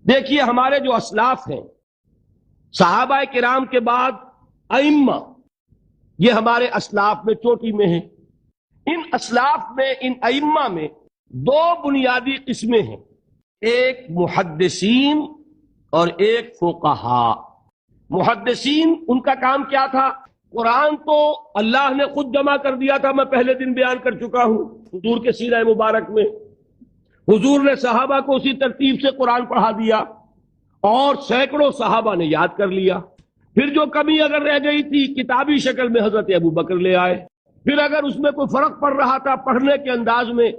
دیکھیے ہمارے جو اسلاف ہیں، صحابہ کرام کے بعد ائمہ، یہ ہمارے اسلاف میں چوٹی میں ہیں۔ ان اسلاف میں، ان ائمہ میں دو بنیادی قسمیں ہیں، ایک محدثین اور ایک فقہاء۔ محدثین، ان کا کام کیا تھا؟ قرآن تو اللہ نے خود جمع کر دیا تھا، میں پہلے دن بیان کر چکا ہوں حضور کے سیرہ مبارک میں۔ حضور نے صحابہ کو اسی ترتیب سے قرآن پڑھا دیا اور سینکڑوں صحابہ نے یاد کر لیا۔ پھر جو کمی اگر رہ گئی تھی کتابی شکل میں حضرت ابو بکر لے آئے۔ پھر اگر اس میں کوئی فرق پڑ رہا تھا پڑھنے کے انداز میں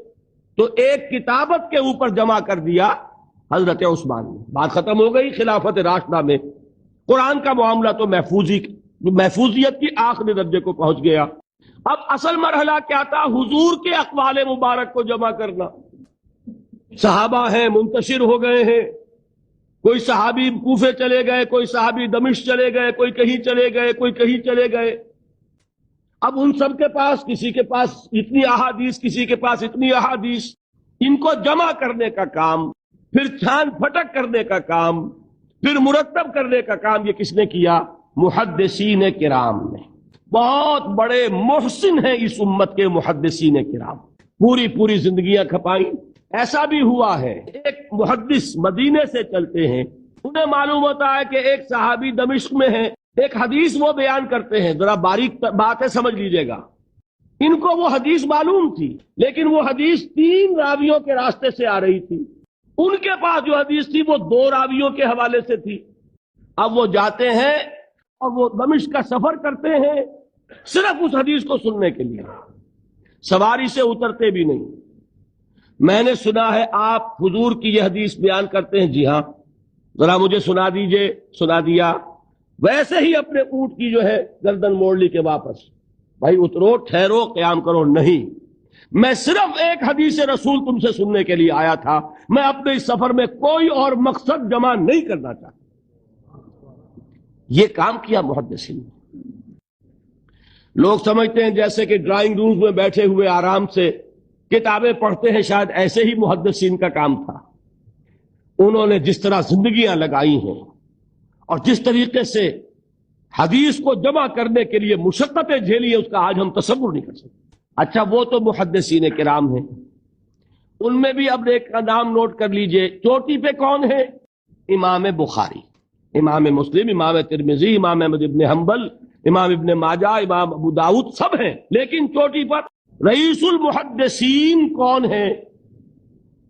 تو ایک کتابت کے اوپر جمع کر دیا حضرت عثمان نے۔ بات ختم ہو گئی۔ خلافت راشدہ میں قرآن کا معاملہ تو محفوظیت کی آخری درجے کو پہنچ گیا۔ اب اصل مرحلہ کیا تھا؟ حضور کے اقوال مبارک کو جمع کرنا۔ صحابہ ہیں، منتشر ہو گئے ہیں، کوئی صحابی کوفے چلے گئے، کوئی صحابی دمشق چلے گئے، کوئی کہیں چلے گئے، کوئی کہیں چلے گئے۔ اب ان سب کے پاس، کسی کے پاس اتنی احادیث، کسی کے پاس اتنی احادیث، ان کو جمع کرنے کا کام، پھر چھان پھٹک کرنے کا کام، پھر مرتب کرنے کا کام، یہ کس نے کیا؟ محدثین کرام نے۔ بہت بڑے محسن ہیں اس امت کے محدثین کرام، پوری زندگیاں کھپائیں۔ ایسا بھی ہوا ہے ایک محدث مدینے سے چلتے ہیں، انہیں معلوم ہوتا ہے کہ ایک صحابی دمشق میں ہے، ایک حدیث وہ بیان کرتے ہیں، ذرا باریک بات ہے سمجھ لیجئے گا۔ ان کو وہ حدیث معلوم تھی، لیکن وہ حدیث 3 راویوں کے راستے سے آ رہی تھی۔ ان کے پاس جو حدیث تھی وہ 2 راویوں کے حوالے سے تھی۔ اب وہ جاتے ہیں اور وہ دمشق کا سفر کرتے ہیں صرف اس حدیث کو سننے کے لیے، سواری سے اترتے بھی نہیں۔ میں نے سنا ہے آپ حضور کی یہ حدیث بیان کرتے ہیں، جی ہاں، ذرا مجھے سنا دیجئے۔ سنا دیا، ویسے ہی اپنے اونٹ کی جو ہے گردن موڑ لی کہ واپس، بھائی اترو، ٹھہرو، قیام کرو۔ نہیں، میں صرف ایک حدیث رسول تم سے سننے کے لیے آیا تھا، میں اپنے اس سفر میں کوئی اور مقصد جمع نہیں کرنا چاہتا۔ یہ کام کیا محدثین نے۔ لوگ سمجھتے ہیں جیسے کہ ڈرائنگ رومز میں بیٹھے ہوئے آرام سے کتابیں پڑھتے ہیں، شاید ایسے ہی محدثین کا کام تھا۔ انہوں نے جس طرح زندگیاں لگائی ہیں اور جس طریقے سے حدیث کو جمع کرنے کے لیے مشقتیں جھیلی ہیں، اس کا آج ہم تصور نہیں کر سکتے۔ اچھا، وہ تو محدثین کرام ہیں، ان میں بھی اب ایک کا نام نوٹ کر لیجئے، چوٹی پہ کون ہے؟ امام بخاری، امام مسلم، امام ترمذی، امام احمد ابن حنبل، امام ابن ماجہ، امام ابو داؤد، سب ہیں، لیکن چوٹی پر رئیس المحدثین کون ہے؟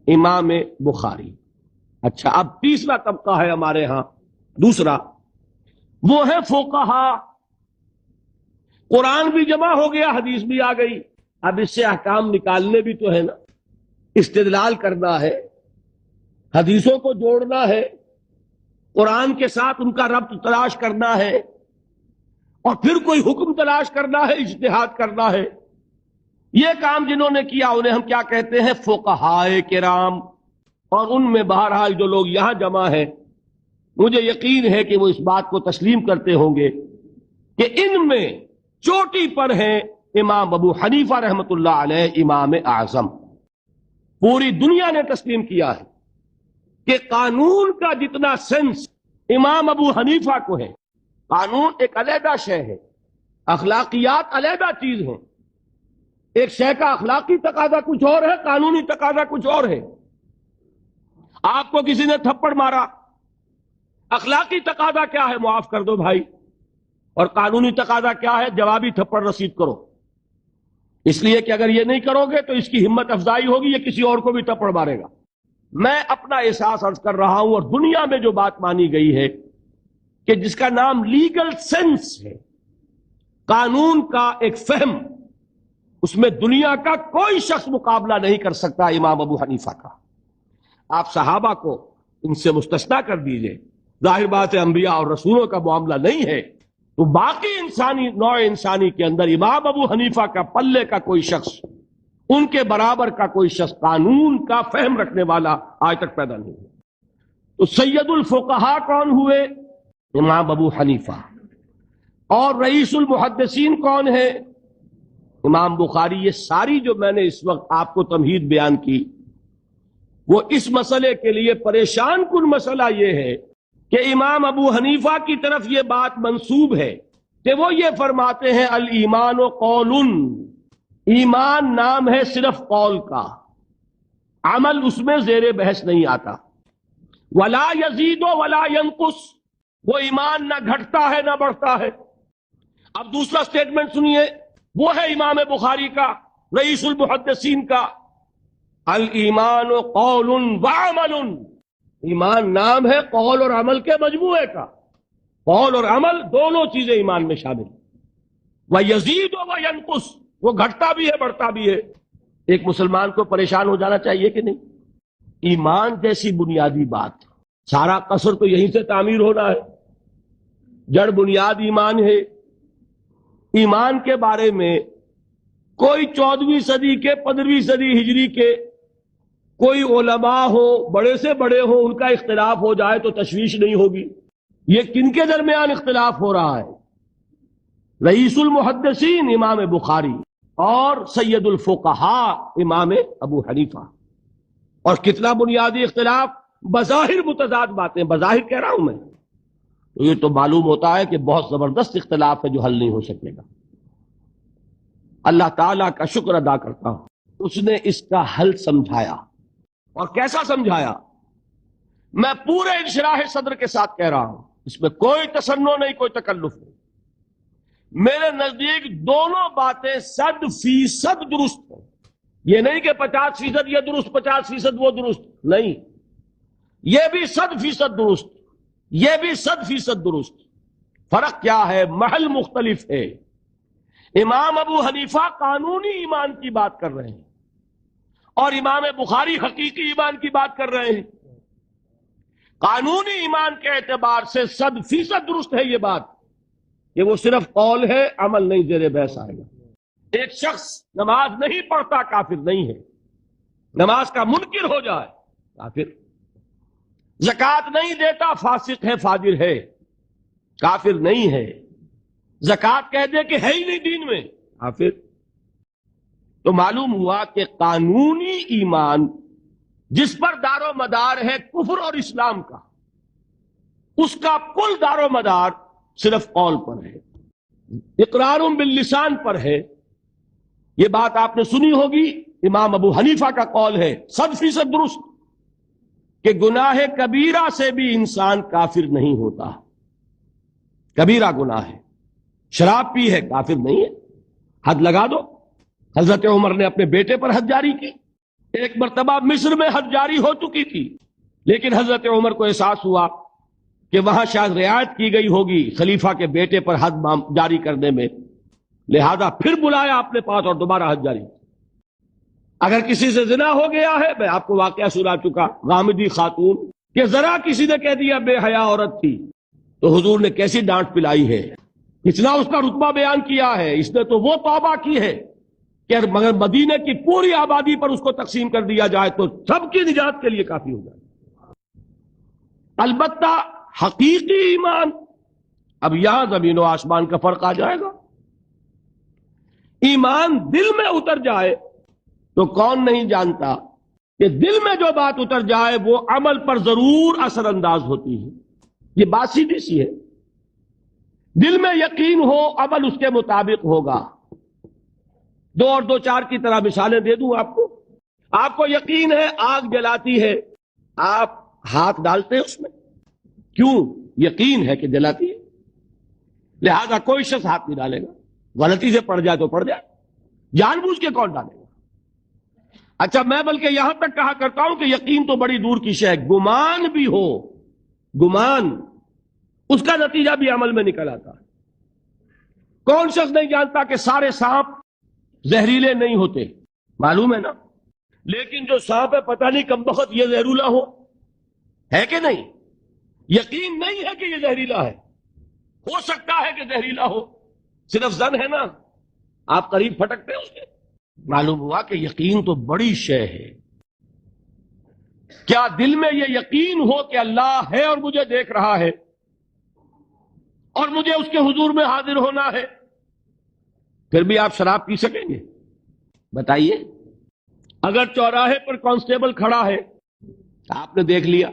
امام بخاری۔ اچھا، اب تیسرا طبقہ ہے ہمارے ہاں، دوسرا، وہ ہے فقہاء۔ قرآن بھی جمع ہو گیا، حدیث بھی آ گئی، اب اس سے احکام نکالنے بھی تو ہے نا، استدلال کرنا ہے، حدیثوں کو جوڑنا ہے، قرآن کے ساتھ ان کا ربط تلاش کرنا ہے، اور پھر کوئی حکم تلاش کرنا ہے، اجتہاد کرنا ہے۔ یہ کام جنہوں نے کیا انہیں ہم کیا کہتے ہیں؟ فقہاء کرام۔ اور ان میں بہرحال جو لوگ یہاں جمع ہیں، مجھے یقین ہے کہ وہ اس بات کو تسلیم کرتے ہوں گے کہ ان میں چوٹی پر ہیں امام ابو حنیفہ رحمۃ اللہ علیہ، امام اعظم۔ پوری دنیا نے تسلیم کیا ہے کہ قانون کا جتنا سینس امام ابو حنیفہ کو ہے، قانون ایک علیحدہ شے ہے، اخلاقیات علیحدہ چیز ہیں۔ ایک شے کا اخلاقی تقاضا کچھ اور ہے، قانونی تقاضا کچھ اور ہے۔ آپ کو کسی نے تھپڑ مارا، اخلاقی تقاضا کیا ہے؟ معاف کر دو بھائی، اور قانونی تقاضا کیا ہے؟ جوابی تھپڑ رسید کرو، اس لیے کہ اگر یہ نہیں کرو گے تو اس کی ہمت افزائی ہوگی، یہ کسی اور کو بھی تھپڑ مارے گا۔ میں اپنا احساس عرض کر رہا ہوں، اور دنیا میں جو بات مانی گئی ہے کہ جس کا نام لیگل سینس ہے، قانون کا ایک فہم، اس میں دنیا کا کوئی شخص مقابلہ نہیں کر سکتا امام ابو حنیفہ کا۔ آپ صحابہ کو ان سے مستثنیٰ کر دیجئے، ظاہر بات ہے انبیاء اور رسولوں کا معاملہ نہیں ہے، تو باقی انسانی نوع انسانی کے اندر امام ابو حنیفہ کا پلے کا کوئی شخص، ان کے برابر کا کوئی شخص قانون کا فہم رکھنے والا آج تک پیدا نہیں ہوا۔ تو سید الفقہاء کون ہوئے؟ امام ابو حنیفہ۔ اور رئیس المحدثین کون ہے؟ امام بخاری۔ یہ ساری جو میں نے اس وقت آپ کو تمہید بیان کی، وہ اس مسئلے کے لیے پریشان کن مسئلہ یہ ہے کہ امام ابو حنیفہ کی طرف یہ بات منسوب ہے کہ وہ یہ فرماتے ہیں الایمان قول، ایمان نام ہے صرف قول کا، عمل اس میں زیر بحث نہیں آتا، ولا یزید ولا ینقص، وہ ایمان نہ گھٹتا ہے نہ بڑھتا ہے۔ اب دوسرا سٹیٹمنٹ سنیے، وہ ہے امام بخاری کا، رئیس المحدثین کا، الایمان قول وعمل، ایمان نام ہے قول اور عمل کے مجموعے کا، قول اور عمل دونوں چیزیں ایمان میں شامل، وَيَزِيدُ وَيَنْقُصُ، وہ گھٹتا بھی ہے بڑھتا بھی ہے۔ ایک مسلمان کو پریشان ہو جانا چاہیے کہ نہیں؟ ایمان جیسی بنیادی بات، سارا قصر تو یہیں سے تعمیر ہونا ہے، جڑ بنیاد ایمان ہے۔ ایمان کے بارے میں کوئی 14ویں صدی کے 15ویں صدی ہجری کے کوئی علماء ہو، بڑے سے بڑے ہوں، ان کا اختلاف ہو جائے تو تشویش نہیں ہوگی۔ یہ کن کے درمیان اختلاف ہو رہا ہے؟ رئیس المحدثین امام بخاری اور سید الفقہاء امام ابو حنیفہ، اور کتنا بنیادی اختلاف، بظاہر متضاد باتیں، بظاہر کہہ رہا ہوں میں، تو یہ تو معلوم ہوتا ہے کہ بہت زبردست اختلاف ہے جو حل نہیں ہو سکے گا۔ اللہ تعالیٰ کا شکر ادا کرتا ہوں، اس نے اس کا حل سمجھایا، اور کیسا سمجھایا؟ میں پورے انشراح صدر کے ساتھ کہہ رہا ہوں، اس میں کوئی تصنع نہیں، کوئی تکلف نہیں۔ میرے نزدیک دونوں باتیں 100% درست ہیں، یہ نہیں کہ 50% یہ درست 50% وہ درست، نہیں، یہ بھی 100% درست، یہ بھی 100% درست۔ فرق کیا ہے؟ محل مختلف ہے۔ امام ابو حنیفہ قانونی ایمان کی بات کر رہے ہیں، اور امام بخاری حقیقی ایمان کی بات کر رہے ہیں۔ قانونی ایمان کے اعتبار سے 100% درست ہے یہ بات کہ وہ صرف قول ہے، عمل نہیں، زیر بحث آئے گا۔ ایک شخص نماز نہیں پڑھتا کافر نہیں ہے، نماز کا منکر ہو جائے کافر، زکوٰۃ نہیں دیتا فاسق ہے، فاجر ہے، کافر نہیں ہے، زکوٰۃ کہہ دے کہ ہے ہی نہیں دین میں، کافر۔ تو معلوم ہوا کہ قانونی ایمان جس پر دار و مدار ہے کفر اور اسلام کا، اس کا کل دار و مدار صرف قول پر ہے، اقرار باللسان پر ہے۔ یہ بات آپ نے سنی ہوگی، امام ابو حنیفہ کا قول ہے 100% درست کہ گناہ کبیرہ سے بھی انسان کافر نہیں ہوتا۔ کبیرہ گناہ ہے، شراب پی ہے، کافر نہیں ہے، حد لگا دو۔ حضرت عمر نے اپنے بیٹے پر حد جاری کی، ایک مرتبہ مصر میں حد جاری ہو چکی تھی، لیکن حضرت عمر کو احساس ہوا کہ وہاں شاید رعایت کی گئی ہوگی خلیفہ کے بیٹے پر حد جاری کرنے میں، لہذا پھر بلایا اپنے پاس اور دوبارہ حد جاری۔ اگر کسی سے زنا ہو گیا ہے، میں آپ کو واقعہ سنا چکا، غامدی خاتون کہ ذرا کسی نے کہہ دیا بے حیا عورت تھی، تو حضور نے کیسی ڈانٹ پلائی ہے، اتنا اس کا رتبہ بیان کیا ہے، اس نے تو وہ توبہ کی ہے کہ مگر مدینے کی پوری آبادی پر اس کو تقسیم کر دیا جائے تو سب کی نجات کے لیے کافی ہو جائے۔ البتہ حقیقی ایمان، اب یہاں زمین و آسمان کا فرق آ جائے گا۔ ایمان دل میں اتر جائے تو کون نہیں جانتا کہ دل میں جو بات اتر جائے وہ عمل پر ضرور اثر انداز ہوتی ہے۔ یہ بات سیدھی سی ہے، دل میں یقین ہو، عمل اس کے مطابق ہوگا۔ 2 اور 2 4 کی طرح مثالیں دے دوں آپ کو۔ آپ کو یقین ہے آگ جلاتی ہے، آپ ہاتھ ڈالتے ہیں اس میں، کیوں؟ یقین ہے کہ جلاتی ہے، لہذا کوئی شخص ہاتھ نہیں ڈالے گا، غلطی سے پڑ جائے تو پڑ جائے، جان بوجھ کے کون ڈالے گا؟ اچھا، میں بلکہ یہاں تک کہا کرتا ہوں کہ یقین تو بڑی دور کی شے ہے، گمان بھی ہو، گمان، اس کا نتیجہ بھی عمل میں نکل آتا ہے۔ کون شخص نہیں جانتا کہ سارے سانپ زہریلے نہیں ہوتے؟ معلوم ہے نا، لیکن جو سانپ ہے پتہ نہیں کم بخت یہ زہریلا ہے کہ نہیں؟ یقین نہیں ہے کہ یہ زہریلا ہے، ہو سکتا ہے کہ زہریلا ہو، صرف زن ہے نا، آپ قریب پھٹکتے ہیں اس کے۔ معلوم ہوا کہ یقین تو بڑی شے ہے۔ کیا دل میں یہ یقین ہو کہ اللہ ہے اور مجھے دیکھ رہا ہے اور مجھے اس کے حضور میں حاضر ہونا ہے، پھر بھی آپ شراب پی سکیں گے؟ بتائیے۔ اگر چوراہے پر کانسٹیبل کھڑا ہے، آپ نے دیکھ لیا